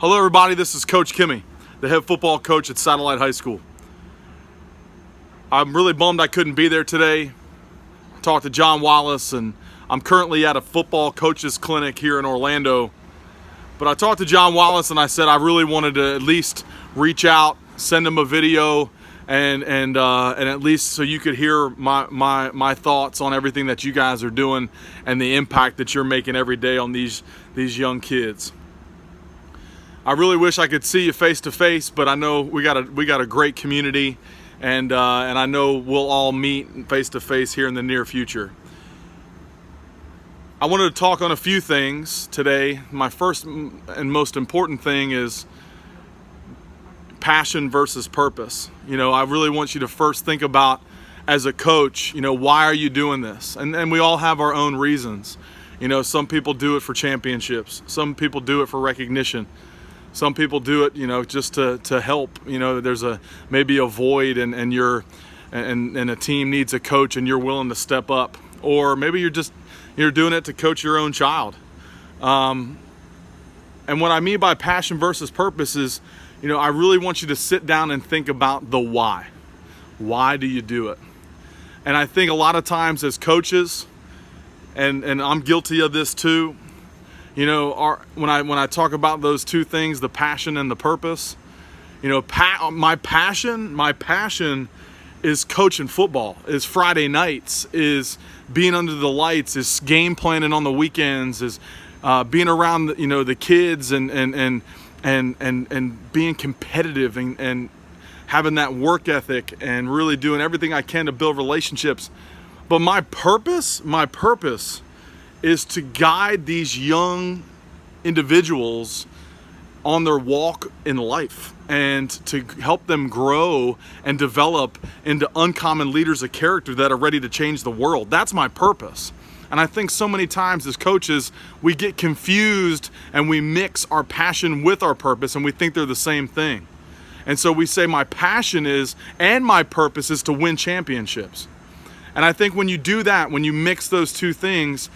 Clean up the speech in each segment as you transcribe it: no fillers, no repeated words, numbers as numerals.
Hello everybody, this is Coach Kimmy, the head football coach at Satellite High School. I'm really bummed I couldn't be there today. I talked to John Wallace, and I'm currently at a football coaches clinic here in Orlando. But I talked to John Wallace and I said I really wanted to at least reach out, send him a video, and at least so you could hear my thoughts on everything that you guys are doing and the impact that you're making every day on these young kids. I really wish I could see you face to face, but I know we got a great community, and I know we'll all meet face to face here in the near future. I wanted to talk on a few things today. My first and most important thing is passion versus purpose. I really want you to first think about, as a coach, why are you doing this? And we all have our own reasons. Some people do it for championships. Some people do it for recognition. Some people do it, just to help. There's maybe a void, and a team needs a coach, and you're willing to step up. Or maybe you're doing it to coach your own child. And what I mean by passion versus purpose is, I really want you to sit down and think about the why. Why do you do it? And I think a lot of times as coaches, and I'm guilty of this too, when I talk about those two things, the passion and the purpose, my passion is coaching football, is Friday nights, is being under the lights, is game planning on the weekends, is being around the kids and being competitive and having that work ethic and really doing everything I can to build relationships. But my purpose is to guide these young individuals on their walk in life and to help them grow and develop into uncommon leaders of character that are ready to change the world. That's my purpose. And I think so many times as coaches, we get confused and we mix our passion with our purpose, and we think they're the same thing. And so we say my passion is, and my purpose is to win championships. And I think when you do that, when you mix those two things,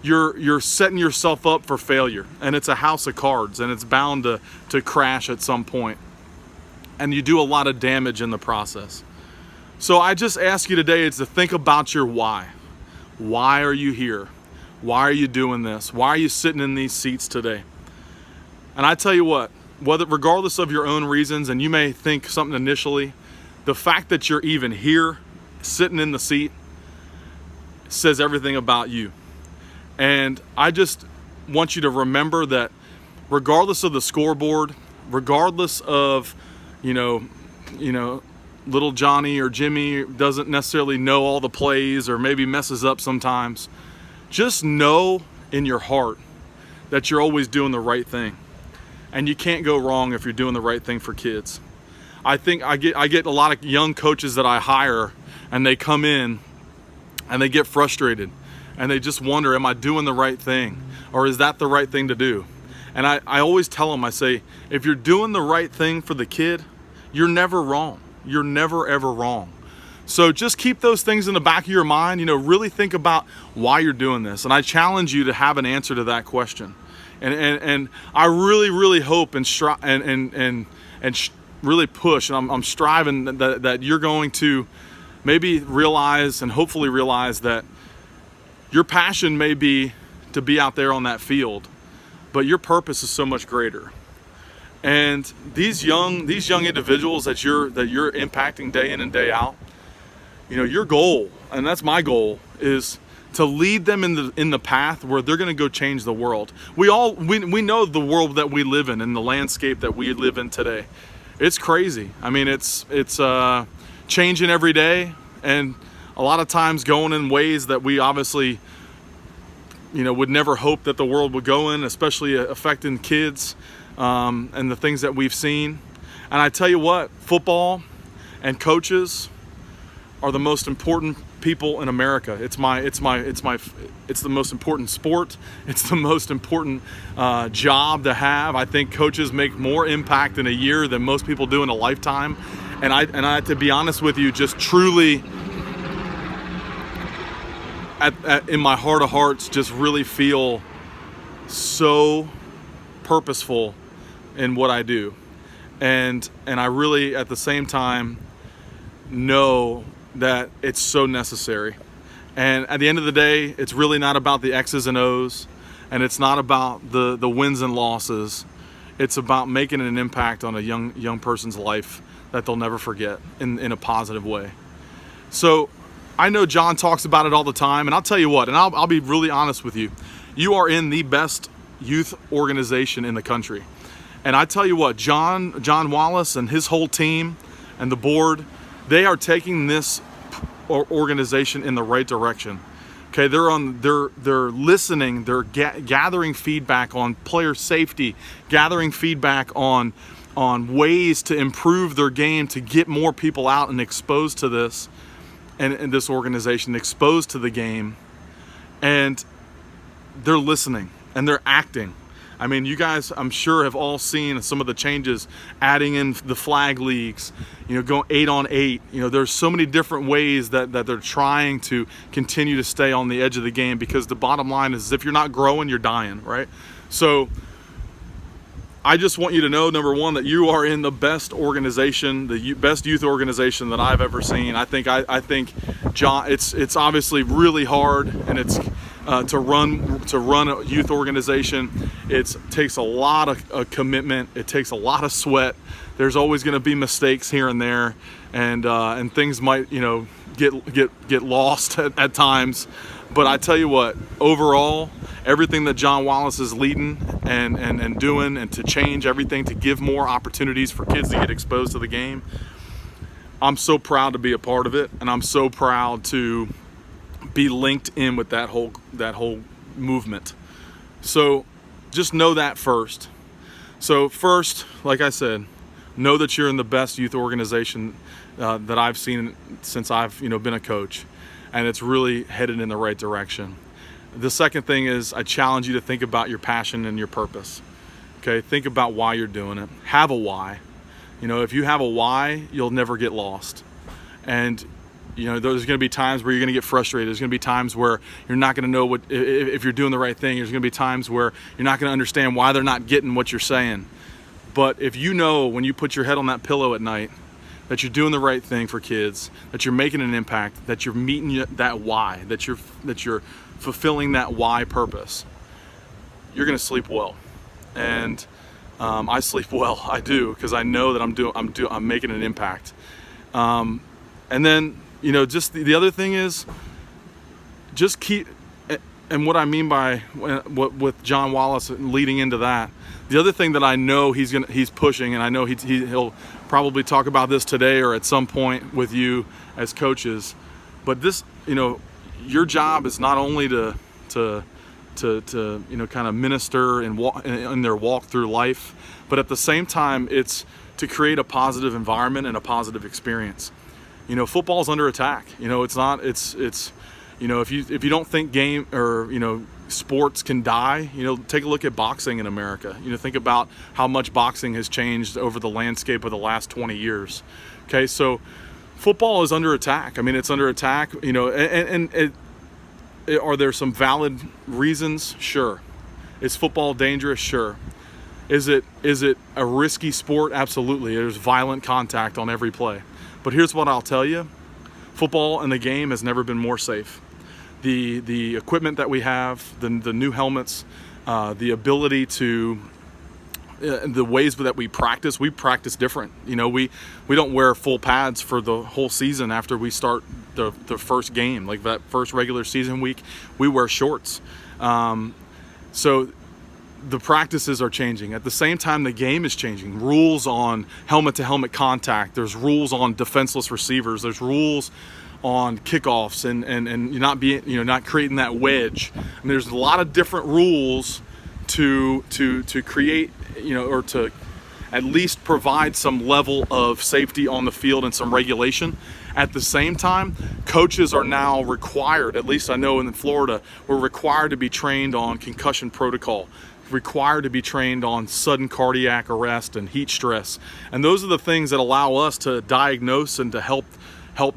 you're setting yourself up for failure, and it's a house of cards, and it's bound to crash at some point, and you do a lot of damage in the process. So I just ask you today is to think about your why. Why are you here? Why are you doing this? Why are you sitting in these seats today? And I tell you what, regardless of your own reasons, and you may think something initially, the fact that you're even here, sitting in the seat, says everything about you. And I just want you to remember that regardless of the scoreboard, regardless of, little Johnny or Jimmy doesn't necessarily know all the plays or maybe messes up sometimes, just know in your heart that you're always doing the right thing. And you can't go wrong if you're doing the right thing for kids. I think I get a lot of young coaches that I hire, and they come in and they get frustrated. And they just wonder, am I doing the right thing? Or is that the right thing to do? And I always tell them, I say, if you're doing the right thing for the kid, you're never wrong. You're never, ever wrong. So just keep those things in the back of your mind. Really think about why you're doing this. And I challenge you to have an answer to that question. And I really, really hope and really push, and I'm striving that you're going to maybe realize and hopefully realize that your passion may be to be out there on that field, but your purpose is so much greater. And these young individuals that you're impacting day in and day out, your goal, and that's my goal, is to lead them in the path where they're going to go change the world. We know the world that we live in and the landscape that we live in today. It's crazy. I mean, it's changing every day, and a lot of times going in ways that we obviously, would never hope that the world would go in, especially affecting kids and the things that we've seen. And I tell you what, football and coaches are the most important people in America. It's the most important sport. It's the most important job to have. I think coaches make more impact in a year than most people do in a lifetime. And I to be honest with you, just truly in my heart of hearts, just really feel so purposeful in what I do. And I really, at the same time, know that it's so necessary. And at the end of the day, it's really not about the X's and O's, and it's not about the wins and losses. It's about making an impact on a young person's life that they'll never forget in a positive way. So I know John talks about it all the time, and I'll tell you what, and I'll be really honest with you. You are in the best youth organization in the country. And I tell you what, John Wallace and his whole team and the board, they are taking this organization in the right direction. Okay, they're listening, they're gathering feedback on player safety, gathering feedback on ways to improve their game, to get more people out and exposed to this and this organization, exposed to the game. And they're listening and they're acting. I mean, you guys, I'm sure, have all seen some of the changes, adding in the flag leagues, going 8-on-8. There's so many different ways that they're trying to continue to stay on the edge of the game, because the bottom line is, if you're not growing, you're dying, right? So I just want you to know, number one, that you are in the best organization, the best youth organization that I've ever seen. I think John, it's obviously really hard, and it's to run a youth organization. It takes a lot of commitment. It takes a lot of sweat. There's always going to be mistakes here and there, and things might get lost at times. But I tell you what, overall, everything that John Wallace is leading and doing, and to change everything, to give more opportunities for kids to get exposed to the game, I'm so proud to be a part of it, and I'm so proud to be linked in with that whole movement. So just know that first. So first, like I said, know that you're in the best youth organization that I've seen since I've been a coach, and it's really headed in the right direction. The second thing is, I challenge you to think about your passion and your purpose. Okay, think about why you're doing it. Have a why. If you have a why, you'll never get lost. And there's going to be times where you're going to get frustrated. There's going to be times where you're not going to know if you're doing the right thing. There's going to be times where you're not going to understand why they're not getting what you're saying. But if you know, when you put your head on that pillow at night, that you're doing the right thing for kids, that you're making an impact, that you're meeting that why, that you're fulfilling that why purpose, you're going to sleep well. And I sleep well. I do, because I know that I'm making an impact. And then, just the other thing is, just keep, and what I mean by what with John Wallace leading into that, the other thing that I know he's pushing, and I know he'll probably talk about this today or at some point with you as coaches, but this, your job is not only to kind of minister and walk in their walk through life, but at the same time, it's to create a positive environment and a positive experience. Football's under attack. If you don't think game or sports can die, take a look at boxing in America. Think about how much boxing has changed over the landscape of the last 20 years. Okay, so football is under attack. I mean, it's under attack. Are there some valid reasons? Sure. Is football dangerous? Sure. Is it a risky sport? Absolutely. There's violent contact on every play. But here's what I'll tell you. Football and the game has never been more safe. The equipment that we have, the new helmets, the ability to, the ways that we practice different. We don't wear full pads for the whole season after we start the first game. Like that first regular season week, we wear shorts. So the practices are changing. At the same time, the game is changing. Rules on helmet-to-helmet contact. There's rules on defenseless receivers. There's rules on kickoffs and not creating that wedge. And there's a lot of different rules to create, or to at least provide some level of safety on the field and some regulation. At the same time, coaches are now required, at least I know in Florida, we're required to be trained on concussion protocol, required to be trained on sudden cardiac arrest and heat stress. And those are the things that allow us to diagnose and to help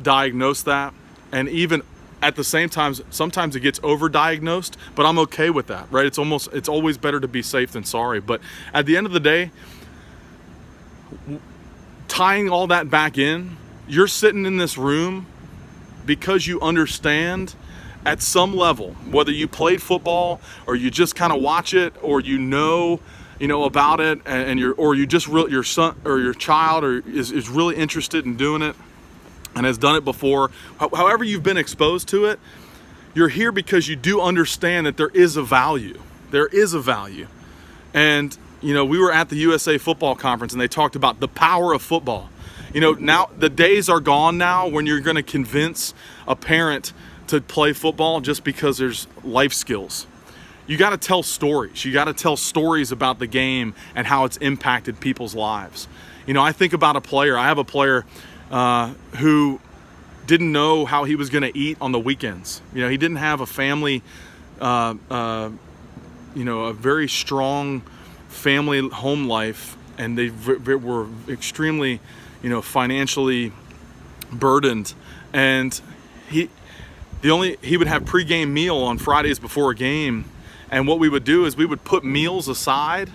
diagnose that. And even at the same time, sometimes it gets overdiagnosed, but I'm okay with that, right? It's always better to be safe than sorry. But at the end of the day, tying all that back in, you're sitting in this room because you understand at some level, whether you played football or you just kind of watch it, or you know about it, and your son or your child is really interested in doing it and has done it before. However you've been exposed to it, you're here because you do understand that there is a value. There is a value. And we were at the USA Football Conference, and they talked about the power of football. Now the days are gone now when you're going to convince a parent to play football just because there's life skills. You got to tell stories. You got to tell stories about the game and how it's impacted people's lives. I think about a player. I have a player who didn't know how he was going to eat on the weekends. He didn't have a family, a very strong family home life, and they were extremely, financially burdened. And he would have pregame meal on Fridays before a game, and what we would do is we would put meals aside,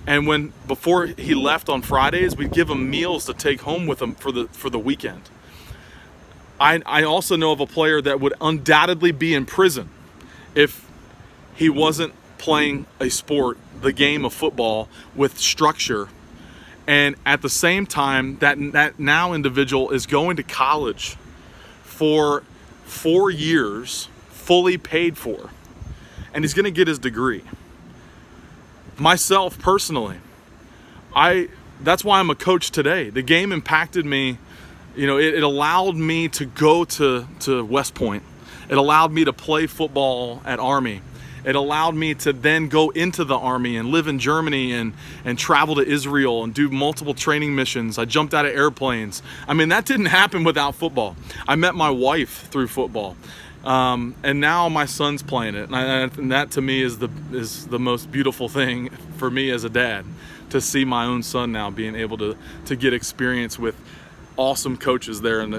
and before he left on Fridays, we'd give him meals to take home with him for the weekend. I also know of a player that would undoubtedly be in prison if he wasn't playing a sport, the game of football, with structure. And at the same time, that now individual is going to college for 4 years, fully paid for, and he's going to get his degree. Myself personally, that's why I'm a coach today. The game impacted me. It allowed me to go to West Point. It allowed me to play football at Army. It allowed me to then go into the Army and live in Germany and travel to Israel and do multiple training missions. I jumped out of airplanes. That didn't happen without football. I met my wife through football. And now my son's playing it. And that to me is the most beautiful thing for me as a dad, to see my own son now being able to get experience with awesome coaches there in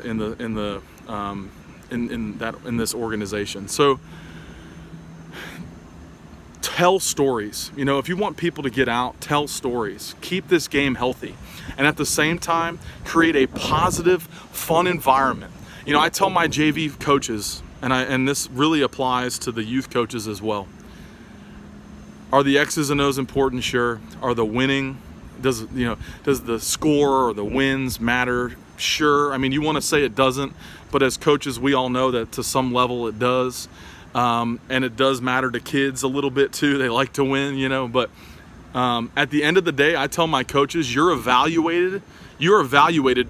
this organization. So tell stories. If you want people to get out, tell stories. Keep this game healthy, and at the same time, create a positive, fun environment. I tell my JV coaches, and this really applies to the youth coaches as well. Are the X's and O's important? Sure. Are the winning? Does the score or the wins matter? Sure. You want to say it doesn't, but as coaches, we all know that to some level it does. And it does matter to kids a little bit too. They like to win, but at the end of the day, I tell my coaches, you're evaluated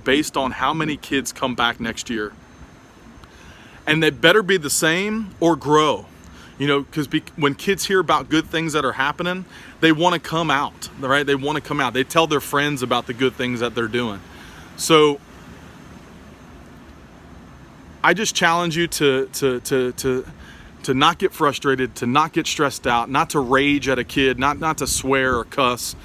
based on how many kids come back next year. And they better be the same or grow, because when kids hear about good things that are happening, they want to come out, right? They want to come out. They tell their friends about the good things that they're doing. So I just challenge you to not get frustrated, to not get stressed out, not to rage at a kid, not to swear or cuss.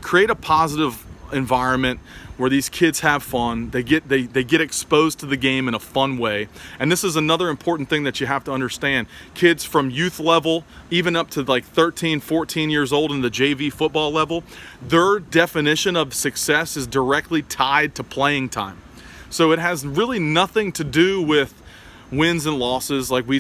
Create a positive environment where these kids have fun. They get exposed to the game in a fun way. And this is another important thing that you have to understand. Kids from youth level, even up to like 13, 14 years old in the JV football level, their definition of success is directly tied to playing time. So it has really nothing to do with wins and losses like we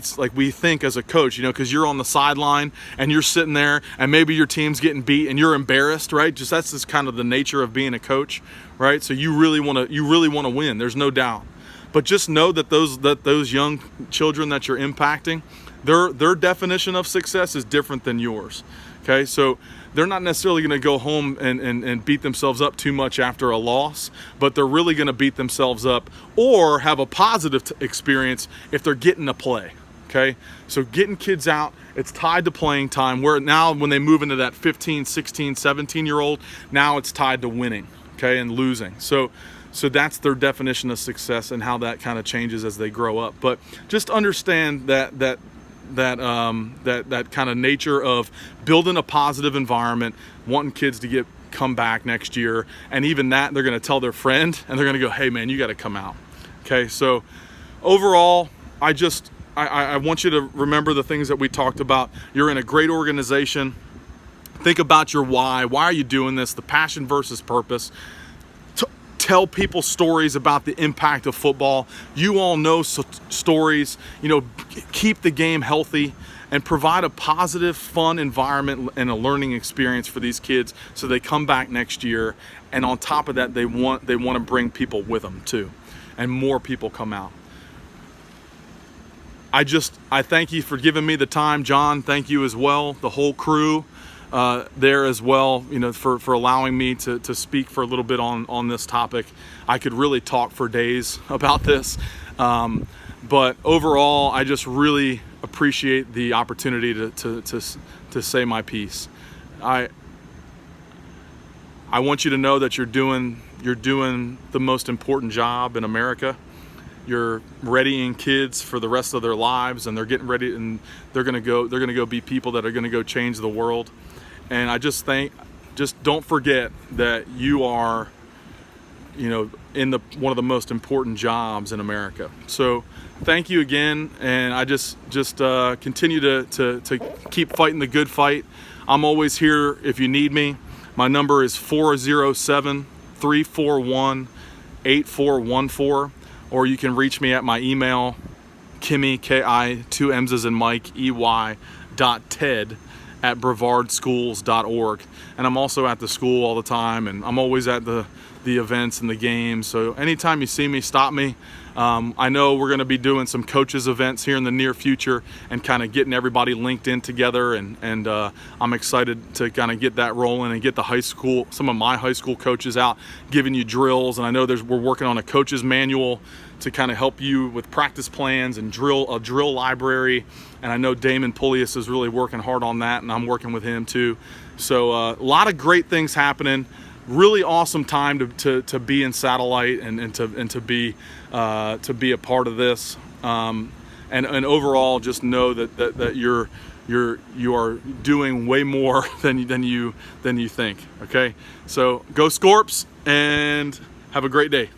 think as a coach, because you're on the sideline and you're sitting there and maybe your team's getting beat and you're embarrassed, right? That's just kind of the nature of being a coach, right? So you really want to win. There's no doubt. But just know that those young children that you're impacting, their definition of success is different than yours. Okay, so they're not necessarily going to go home and beat themselves up too much after a loss, but they're really going to beat themselves up or have a positive experience if they're getting to play. Okay, so getting kids out, it's tied to playing time, where now when they move into that 15, 16, 17-year-old, now it's tied to winning, okay, and losing. So that's their definition of success and how that kind of changes as they grow up. But just understand that kind of nature of building a positive environment, wanting kids to come back next year, and even that they're going to tell their friend and they're going to go, hey man, you got to come out. Okay, so overall, I want you to remember the things that we talked about. You're in a great organization. Think about your why. Why are you doing this? The passion versus purpose. tell people stories about the impact of football. You all know stories, keep the game healthy and provide a positive, fun environment and a learning experience for these kids so they come back next year. And on top of that, they want to bring people with them too, and more people come out. I thank you for giving me the time. John, thank you as well, the whole crew there as well, for allowing me to speak for a little bit on this topic. I could really talk for days about this, but overall, I just really appreciate the opportunity to say my piece. I want you to know that you're doing the most important job in America. You're readying kids for the rest of their lives, and they're getting ready, and they're gonna go be people that are gonna go change the world. And I just don't forget that you are, in one of the most important jobs in America. So thank you again, and I just continue to keep fighting the good fight. I'm always here if you need me. My number is 407-341-8414. Or you can reach me at my email, Kimmy, K-I, 2 M's as in Mike, E-Y, .ted@brevardschools.org. And I'm also at the school all the time, and I'm always at the events and the games. So anytime you see me, stop me. I know we're going to be doing some coaches events here in the near future and kind of getting everybody linked in together, and I'm excited to kind of get that rolling and get some of my high school coaches out giving you drills. And I know we're working on a coach's manual to kind of help you with practice plans and a drill library. And I know Damon Pulius is really working hard on that, and I'm working with him too. So a lot of great things happening. Really awesome time to be in Satellite and to be a part of this. And overall, just know that you are doing way more than you think. Okay, so go Scorps and have a great day.